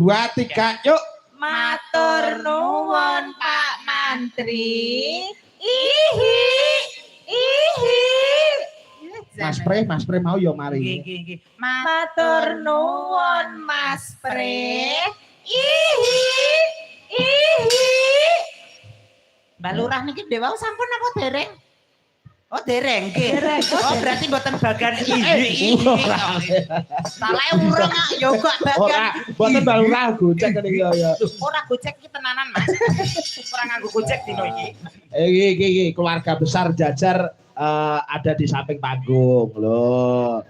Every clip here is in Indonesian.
2, 3, yuk. Matur nuwun Pak Mantri. Ihi. Mas Pre mau yo mari. Nggih. Matur nuwun Mas Pre. Ihi. Mbak Lurah niki dewa sampun apa dereng? Oh dereng nggih. Oh berarti mboten bagian ihi. Salah urung yo kok bagian. Mboten Mbak Lurah gocek niki ya. Ora gocek iki tenanan Mas. Ora nganggo gocek dino iki. Iki keluarga besar Jajar ada di samping panggung loh.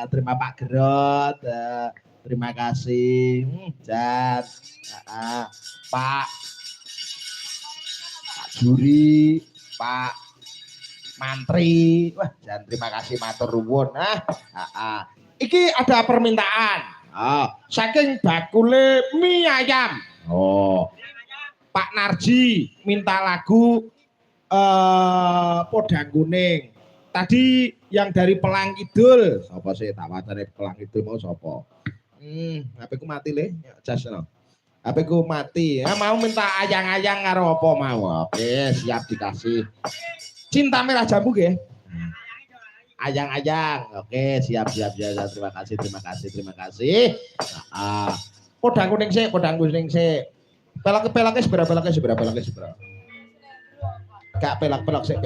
Terima Pak Gerot, terima kasih Jan, Pak Juri, Pak Mantri, wah Jan terima kasih matur nuwun. Iki ada permintaan, saking bakule mie ayam. Pak Narji minta lagu Podang Kuning. Tadi yang dari Pelang Kidul, sapa sih tak wacane Pelang Kidul mau sapa? HP ku mati le, jas no. HP ku mati. Mau minta ayang-ayang karo apa mau? Oke, siap dikasih. Cinta Merah Jambu nggih. Ayang-ayang. Oke, siap. Terima kasih. Podang Kuning sik. Pelake seberapa? Kak pelak sik.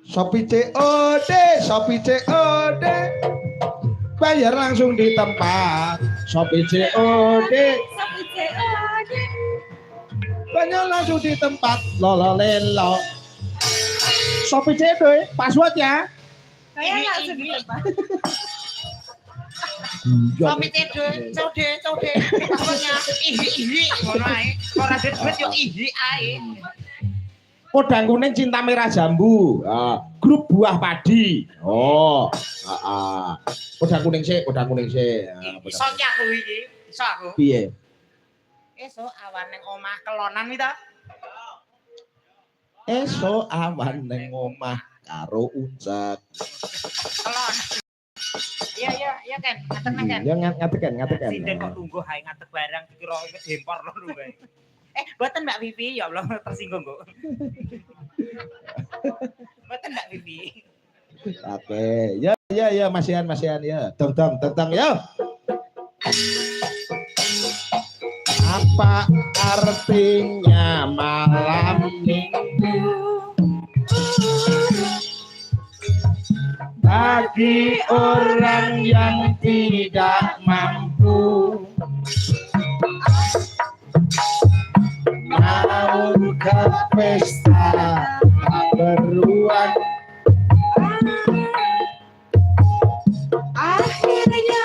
Shopee COD. Bayar langsung di tempat. Shopee COD. Bayar langsung di tempat. Lolo. Shopee COD, password ya. Saya langsung di tempat. Shopee COD. Pokoknya ihi ngono ae. Ora duit yo ihi ae. Podang Kuning Cinta Merah Jambu, grup buah padi. Podang Kuning sik. Iso aku iki, iso aku. Piye? Esuk awan ning omah kelonan iki ta. Esuk awan ning omah karo uncak. Kelon. Iya kan, ngatek kan. Ya ngatek. Sinden kok lungguh hae ngatek barang dikira dempor lho bae. Buatan Mbak Vivi, ya Allah tersinggung kok. Buatan Mbak Vivi. Oke, ya masihan ya. Tentang ya. Apa artinya malam minggu bagi orang yang tidak mampu? Mau ke pesta beruang, akhirnya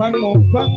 Ngobang